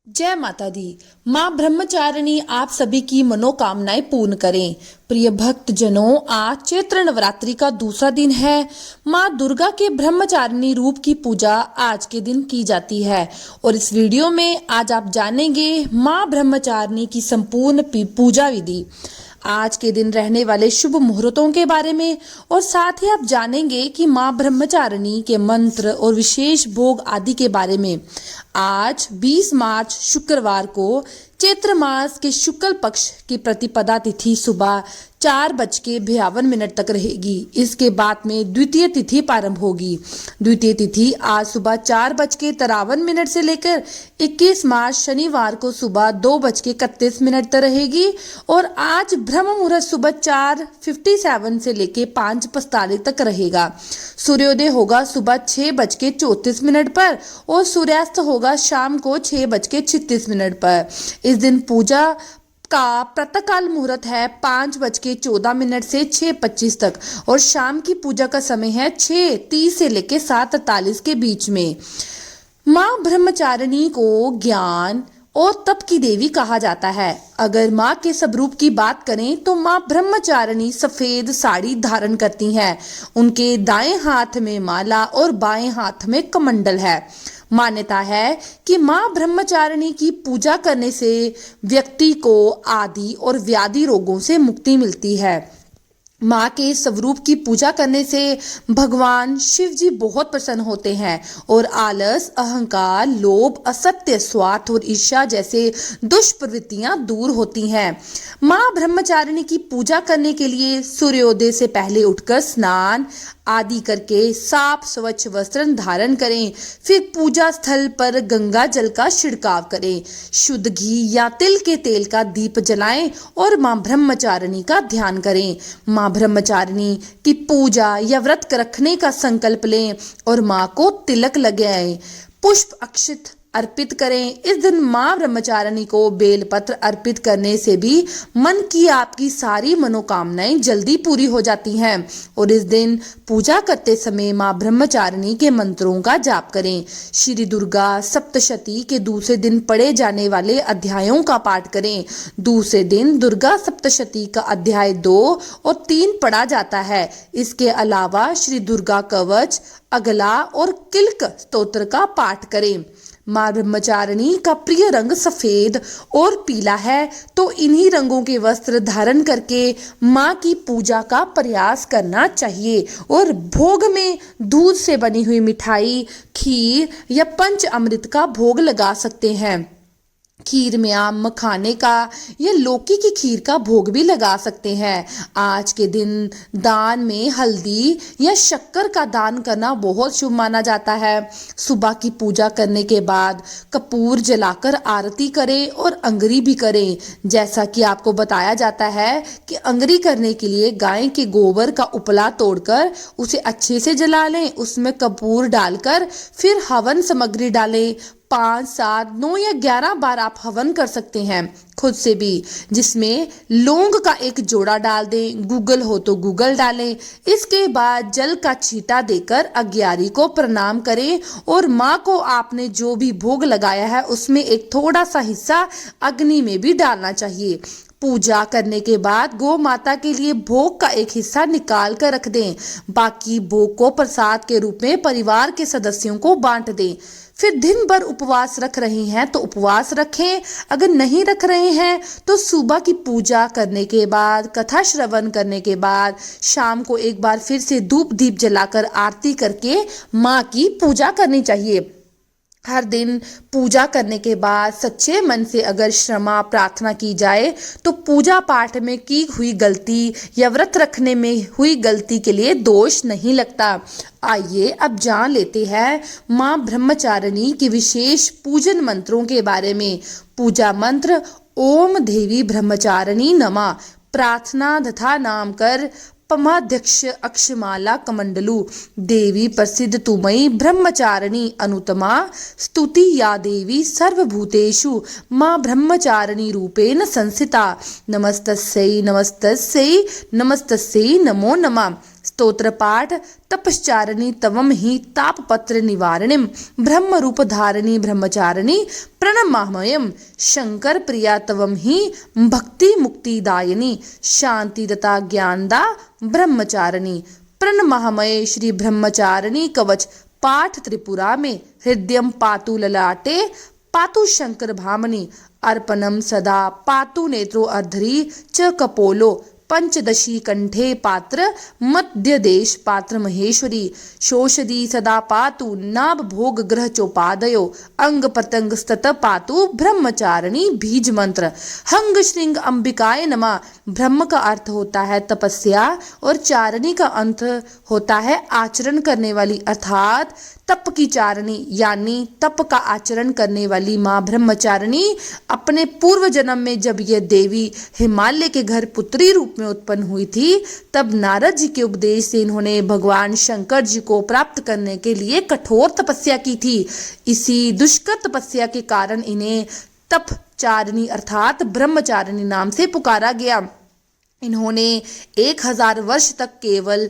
जय माता दी। माँ ब्रह्मचारिणी आप सभी की मनोकामनाएं पूर्ण करें। प्रिय भक्त जनों, आज चैत्र नवरात्रि का दूसरा दिन है। माँ दुर्गा के ब्रह्मचारिणी रूप की पूजा आज के दिन की जाती है और इस वीडियो में आज आप जानेंगे माँ ब्रह्मचारिणी की संपूर्ण पूजा विधि, आज के दिन रहने वाले शुभ मुहूर्तों के बारे में और साथ ही आप जानेंगे कि माँ ब्रह्मचारिणी के मंत्र और विशेष भोग आदि के बारे में। आज 20 मार्च शुक्रवार को चैत्र मास के शुक्ल पक्ष की प्रतिपदा तिथि सुबह 4:52 तक रहेगी। इसके बाद में द्वितीय तिथि प्रारंभ होगी। द्वितीय तिथि आज सुबह 4:53 से लेकर 21 मार्च शनिवार को सुबह 2:31 तक रहेगी और आज ब्रह्म मुहूर्त सुबह 4:57 से लेकर 5:45 तक रहेगा। सूर्योदय होगा सुबह 6:34 पर और सूर्यास्त होगा शाम को 6:36 पर। इस दिन पूजा का प्रातःकाल मुहूर्त है 5:14 से 6:25 तक और शाम की पूजा का समय है 6:30 से लेकर 7:43 के बीच में। माँ ब्रह्मचारिणी को ज्ञान और तप की देवी कहा जाता है। अगर माँ के स्वरूप की बात करें तो माँ ब्रह्मचारिणी सफेद साड़ी धारण करती हैं। उनके दाएं हाथ में माला और बाएं हाथ में कमंडल है। मान्यता है कि माँ ब्रह्मचारिणी की पूजा करने से व्यक्ति को आदि और व्याधि रोगों से मुक्ति मिलती है। माँ के स्वरूप की पूजा करने से भगवान शिव जी बहुत प्रसन्न होते हैं और आलस, अहंकार, लोभ, असत्य, स्वार्थ और ईर्ष्या जैसे दुष्प्रवृत्तियां दूर होती हैं। माँ ब्रह्मचारिणी की पूजा करने के लिए सूर्योदय से पहले उठकर स्नान आदि करके साफ स्वच्छ वस्त्र धारण करें। फिर पूजा स्थल पर गंगा जल का छिड़काव करें। शुद्ध घी या तिल के तेल का दीप जलाएं और माँ ब्रह्मचारिणी का ध्यान करें। माँ ब्रह्मचारिणी की पूजा या व्रत रखने का संकल्प लें और माँ को तिलक लगाएं। पुष्प अक्षत अर्पित करें। इस दिन माँ ब्रह्मचारिणी को बेलपत्र अर्पित करने से भी मन की आपकी सारी मनोकामनाएं जल्दी पूरी हो जाती हैं और इस दिन पूजा करते समय माँ ब्रह्मचारिणी के मंत्रों का जाप करें। श्री दुर्गा सप्तशती के दूसरे दिन पढ़े जाने वाले अध्यायों का पाठ करें। दूसरे दिन दुर्गा सप्तशती का अध्याय 2 और 3 पढ़ा जाता है। इसके अलावा श्री दुर्गा कवच, अगला और किल्क स्तोत्र का पाठ करें। माँ ब्रह्मचारिणी का प्रिय रंग सफेद और पीला है, तो इन्हीं रंगों के वस्त्र धारण करके माँ की पूजा का प्रयास करना चाहिए और भोग में दूध से बनी हुई मिठाई, खीर या पंच अमृत का भोग लगा सकते हैं। खीर में आप मखाने का या लौकी की खीर का भोग भी लगा सकते हैं। आज के दिन दान में हल्दी या शक्कर का दान करना बहुत शुभ माना जाता है। सुबह की पूजा करने के बाद कपूर जलाकर आरती करें और अंगरी भी करें। जैसा कि आपको बताया जाता है कि अंगरी करने के लिए गाय के गोबर का उपला तोड़कर उसे अच्छे से जला लें, उसमें कपूर डालकर फिर हवन सामग्री डालें। 5, 7, 9 या 11 बार आप हवन कर सकते हैं खुद से भी, जिसमें लौंग का एक जोड़ा डाल दें। गूगल हो तो गूगल डालें। इसके बाद जल का छींटा देकर अग्यारी को प्रणाम करें और माँ को आपने जो भी भोग लगाया है उसमें एक थोड़ा सा हिस्सा अग्नि में भी डालना चाहिए। पूजा करने के बाद गौ माता के लिए भोग का एक हिस्सा निकाल कर रख दें। बाकी भोग को प्रसाद के रूप में परिवार के सदस्यों को बांट दें। फिर दिन भर उपवास रख रहे हैं तो उपवास रखें, अगर नहीं रख रहे हैं तो सुबह की पूजा करने के बाद, कथा श्रवण करने के बाद शाम को एक बार फिर से धूप दीप जलाकर आरती करके माँ की पूजा करनी चाहिए। हर दिन पूजा करने के बाद सच्चे मन से अगर क्षमा प्रार्थना की जाए तो पूजा पाठ में की हुई गलती या व्रत रखने में हुई गलती के लिए दोष नहीं लगता। आइए अब जान लेते हैं माँ ब्रह्मचारिणी के विशेष पूजन मंत्रों के बारे में। पूजा मंत्र: ओम देवी ब्रह्मचारिणी नमः। प्रार्थना तथा नाम कर पमाध्यक्ष अक्षमाला कमंडलू। देवी प्रसिद्ध तुमयी ब्रह्मचारिणी अनुतमा स्तुति या देवी सर्वभूतेषु माँ ब्रह्मचारिणी रूपेण संस्थिता। नमस्तस्यै नमस्तस्यै नमस्तस्यै नमो नमः। स्तोत्र पाठ तपश्चारिणी तवम ही तापपत्र निवारणिम ब्रह्म रूप धारिणी ब्रह्मचारिणी प्रणमामयम शंकर प्रिया तवम ही भक्ति मुक्तिदायिनी शांतिदता ज्ञानदा ब्रह्मचारिणी प्रणमामये श्री ब्रह्मचारिणी कवच पाठ त्रिपुरा में हृदयम पातु ललाटे पातु शंकर भामनी अर्पणम सदा पातु नेत्रो अर्धरी च कपोलो पंचदशी कंठे पात्र मध्य देश पात्र महेश्वरी शोषदी सदा पातु नाभ भोग ग्रह चोपादयो अंग पतंग स्तत पातु ब्रह्मचारिणी बीज मंत्र हंग श्रृंग अंबिकाय नमः। ब्रह्म का अर्थ होता है तपस्या और चारिणी का अर्थ होता है आचरण करने वाली, अर्थात तप की चारिणी यानी तप का आचरण करने वाली माँ ब्रह्मचारिणी अपने पूर्व जन्म में जब यह देवी हिमालय के घर पुत्री रूप में उत्पन्न हुई थी, तब नारद जी के उपदेश से इन्होंने भगवान शंकर जी को प्राप्त करने के लिए कठोर तपस्या की थी। इसी दुष्कर तपस्या के कारण इन्हें तपचारिणी अर्थात ब्रह्मचारिणी नाम से पुकारा गया। इन्होंने 1000 वर्ष तक केवल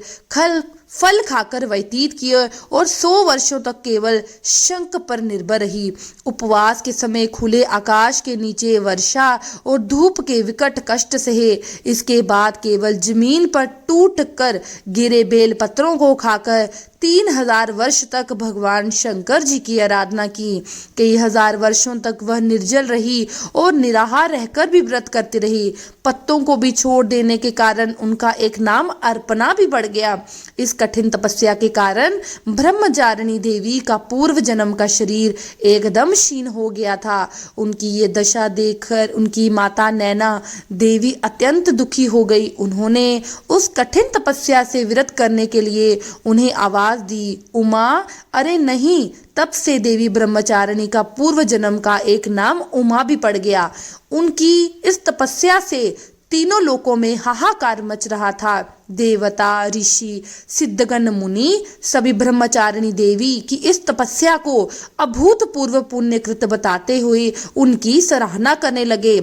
फल खाकर व्यतीत किए और 100 वर्षों तक केवल शंख पर निर्भर रही। उपवास के समय खुले आकाश के नीचे वर्षा और धूप के विकट कष्ट सहे। इसके बाद केवल जमीन पर टूट कर गिरे बेल पत्रों को खाकर 3000 वर्ष तक भगवान शंकर जी की आराधना की। कई हजार वर्षों तक वह निर्जल रही और निराहार रहकर भी व्रत करती रही। पत्तों को भी छोड़ देने के कारण उनका एक नाम अर्पणा भी बढ़ गया। इस कठिन तपस्या के कारण ब्रह्मचारिणी देवी का पूर्व जन्म का शरीर एकदम क्षीण हो गया था। उनकी ये दशा देखकर उनकी माता नैना देवी अत्यंत दुखी हो गई। उन्होंने उस कठिन तपस्या से विरत करने के लिए उन्हें आवाज दी, उमा अरे नहीं। तब से देवी ब्रह्मचारिणी का पूर्व जन्म का एक नाम उमा भी पड़ गया। उनकी इस तपस्या से तीनों लोकों में हाहाकार मच रहा था। देवता, ऋषि, सिद्धगण, मुनि सभी ब्रह्मचारिणी देवी की इस तपस्या को अभूतपूर्व पुण्यकृत बताते हुए उनकी सराहना करने लगे।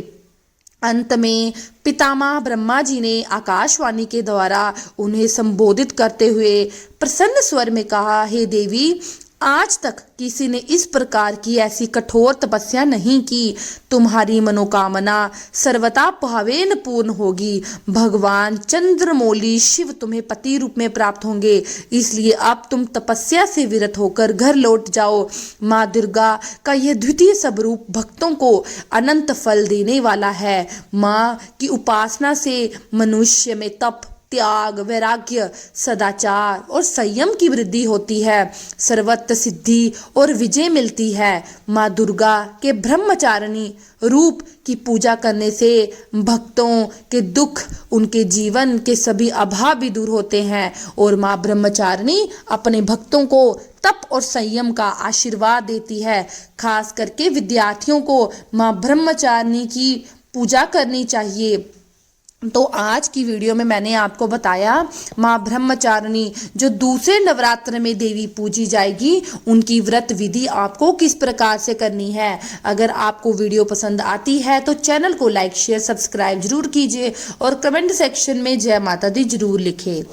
अंत में पितामह ब्रह्मा जी ने आकाशवाणी के द्वारा उन्हें संबोधित करते हुए प्रसन्न स्वर में कहा, हे देवी, आज तक किसी ने इस प्रकार की ऐसी कठोर तपस्या नहीं की। तुम्हारी मनोकामना सर्वथा भावेन पूर्ण होगी। भगवान चंद्रमौली शिव तुम्हें पति रूप में प्राप्त होंगे। इसलिए अब तुम तपस्या से विरत होकर घर लौट जाओ। माँ दुर्गा का यह द्वितीय स्वरूप भक्तों को अनंत फल देने वाला है। माँ की उपासना से मनुष्य में तप, त्याग, वैराग्य, सदाचार और संयम की वृद्धि होती है। सर्वत्र सिद्धि और विजय मिलती है। माँ दुर्गा के ब्रह्मचारिणी रूप की पूजा करने से भक्तों के दुख, उनके जीवन के सभी अभाव भी दूर होते हैं और माँ ब्रह्मचारिणी अपने भक्तों को तप और संयम का आशीर्वाद देती है। खास करके विद्यार्थियों को माँ ब्रह्मचारिणी की पूजा करनी चाहिए। तो आज की वीडियो में मैंने आपको बताया माँ ब्रह्मचारिणी जो दूसरे नवरात्र में देवी पूजी जाएगी, उनकी व्रत विधि आपको किस प्रकार से करनी है। अगर आपको वीडियो पसंद आती है तो चैनल को लाइक, शेयर, सब्सक्राइब जरूर कीजिए और कमेंट सेक्शन में जय माता दी जरूर लिखें।